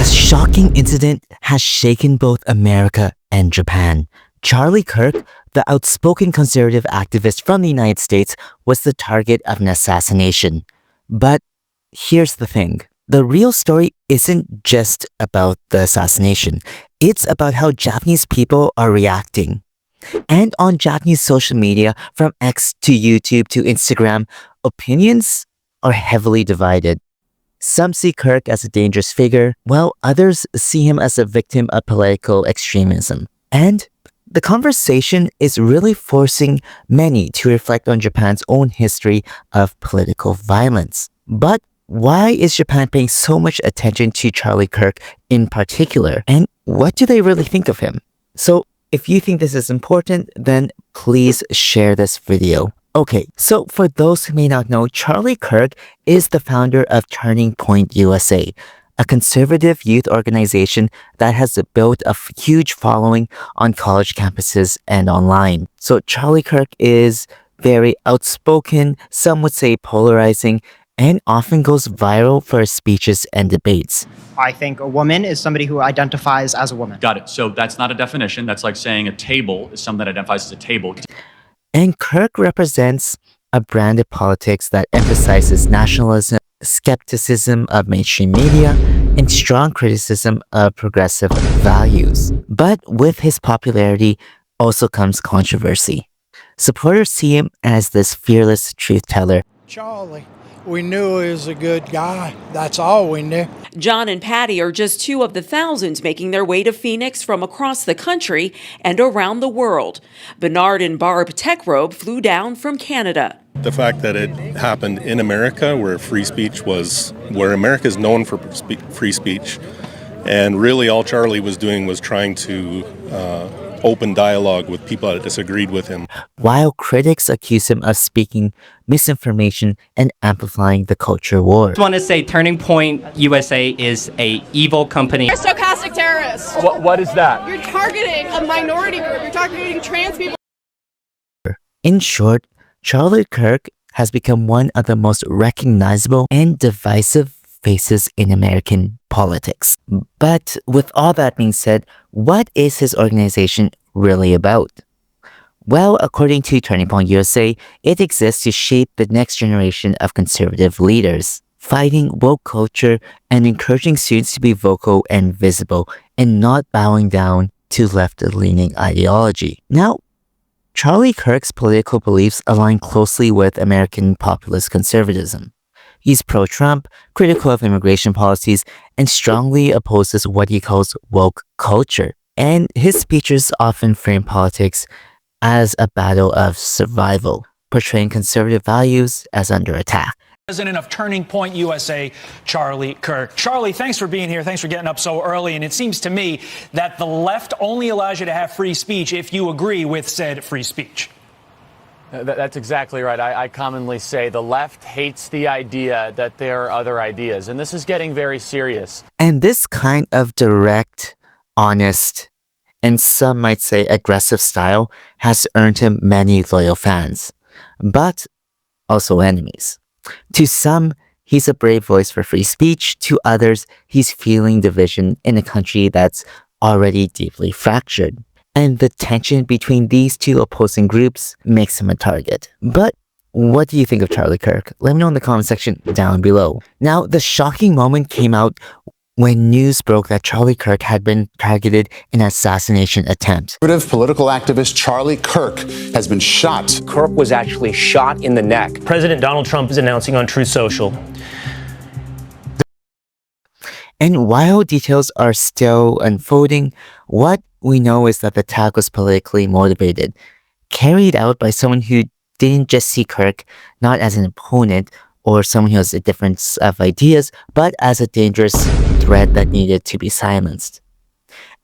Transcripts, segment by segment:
A shocking incident has shaken both America and Japan. Charlie Kirk, the outspoken conservative activist from the United States, was the target of an assassination. But here's the thing. The real story isn't just about the assassination. It's about how Japanese people are reacting. And on Japanese social media, from X to YouTube to Instagram, opinions are heavily divided. Some see Kirk as a dangerous figure, while others see him as a victim of political extremism. And the conversation is really forcing many to reflect on Japan's own history of political violence. But why is Japan paying so much attention to Charlie Kirk in particular? And what do they really think of him? So if you think this is important, then please share this video. Okay, so for those who may not know, Charlie Kirk is the founder of Turning Point USA, a conservative youth organization that has built a huge following on college campuses and online. So Charlie Kirk is very outspoken, some would say polarizing, and often goes viral for his speeches and debates. I think a woman is somebody who identifies as a woman. Got it. So that's not a definition. That's like saying a table is something that identifies as a table. And Kirk represents a brand of politics that emphasizes nationalism, skepticism of mainstream media, and strong criticism of progressive values. But with his popularity also comes controversy. Supporters see him as this fearless truth teller. Charlie, we knew he was a good guy. That's all we knew. John and Patty are just two of the thousands making their way to Phoenix from across the country and around the world. Bernard and Barb Techrobe flew down from Canada. The fact that it happened in America, where America is known for free speech, and really all Charlie was doing was trying to open dialogue with people that disagreed with him. While critics accuse him of speaking misinformation and amplifying the culture war. I just want to say Turning Point USA is a evil company. You're stochastic terrorists. What is that? You're targeting a minority group. You're targeting trans people. In short, Charlie Kirk has become one of the most recognizable and divisive faces in American politics. But with all that being said, what is his organization really about? Well, according to Turning Point USA, it exists to shape the next generation of conservative leaders, fighting woke culture and encouraging students to be vocal and visible and not bowing down to left-leaning ideology. Now, Charlie Kirk's political beliefs align closely with American populist conservatism. He's pro-Trump, critical of immigration policies, and strongly opposes what he calls woke culture. And his speeches often frame politics as a battle of survival, portraying conservative values as under attack. President of Turning Point USA, Charlie Kirk. Charlie, thanks for being here. Thanks for getting up so early. And it seems to me that the left only allows you to have free speech if you agree with said free speech. That's exactly right. I commonly say the left hates the idea that there are other ideas, and this is getting very serious. And this kind of direct, honest, and some might say aggressive style has earned him many loyal fans, but also enemies. To some, he's a brave voice for free speech. To others, he's fueling division in a country that's already deeply fractured. And the tension between these two opposing groups makes him a target. But what do you think of Charlie Kirk? Let me know in the comment section down below. Now, the shocking moment came out when news broke that Charlie Kirk had been targeted in an assassination attempt. Conservative political activist Charlie Kirk has been shot. Kirk was actually shot in the neck. President Donald Trump is announcing on Truth Social. And while details are still unfolding, what we know is that the attack was politically motivated, carried out by someone who didn't just see Kirk not as an opponent or someone who has a difference of ideas, but as a dangerous threat that needed to be silenced.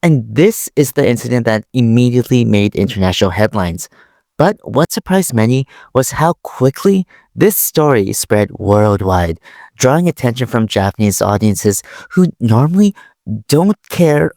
And this is the incident that immediately made international headlines. But what surprised many was how quickly this story spread worldwide, drawing attention from Japanese audiences who normally don't care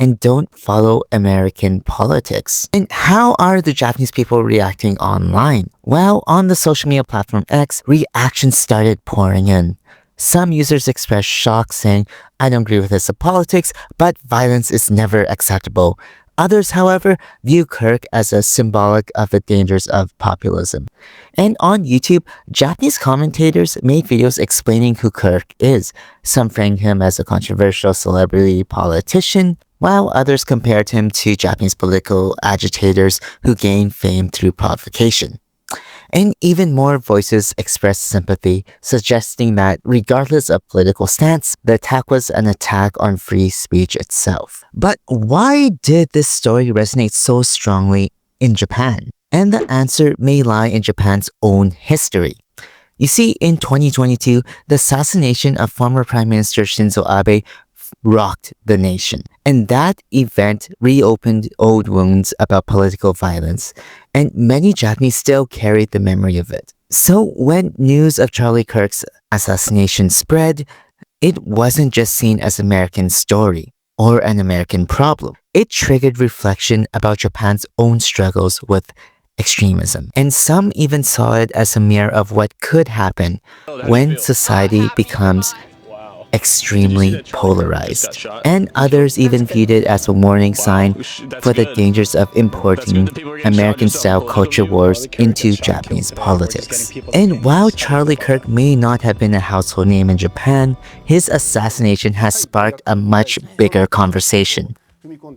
and don't follow American politics. And how are the Japanese people reacting online? Well, on the social media platform X, reactions started pouring in. Some users expressed shock, saying, "I don't agree with his politics, but violence is never acceptable." Others, however, view Kirk as a symbolic of the dangers of populism. And on YouTube, Japanese commentators made videos explaining who Kirk is. Some framed him as a controversial celebrity politician, while others compared him to Japanese political agitators who gained fame through provocation. And even more voices expressed sympathy, suggesting that regardless of political stance, the attack was an attack on free speech itself. But why did this story resonate so strongly in Japan? And the answer may lie in Japan's own history. You see, in 2022, the assassination of former Prime Minister Shinzo Abe rocked the nation. And that event reopened old wounds about political violence, and many Japanese still carried the memory of it. So when news of Charlie Kirk's assassination spread, it wasn't just seen as an American story or an American problem. It triggered reflection about Japan's own struggles with extremism. And some even saw it as a mirror of what could happen when society becomes extremely polarized. And others even viewed it as a warning sign for the dangers of importing American-style culture wars into Japanese politics. And while Charlie Kirk may not have been a household name in Japan, his assassination has sparked a much bigger conversation.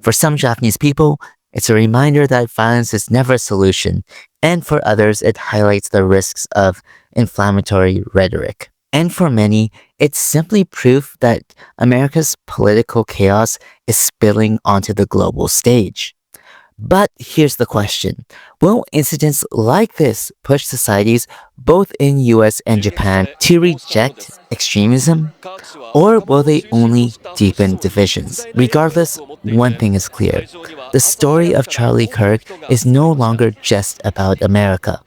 For some Japanese people, it's a reminder that violence is never a solution, and for others, it highlights the risks of inflammatory rhetoric. And for many, it's simply proof that America's political chaos is spilling onto the global stage. But here's the question. Will incidents like this push societies, both in US and Japan, to reject extremism? Or will they only deepen divisions? Regardless, one thing is clear. The story of Charlie Kirk is no longer just about America.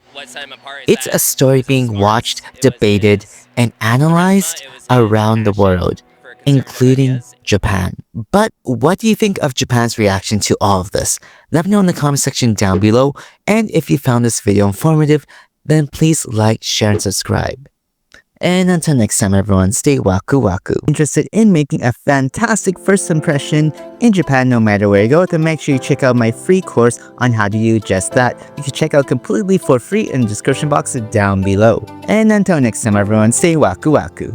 It's a story being watched, debated, and analyzed around the world, including Japan. But what do you think of Japan's reaction to all of this? Let me know in the comment section down below, and if you found this video informative, then please like, share, and subscribe. And until next time everyone, stay waku waku. Interested in making a fantastic first impression in Japan no matter where you go, then make sure you check out my free course on how to do just that. You can check out completely for free in the description box down below. And until next time everyone, stay waku waku.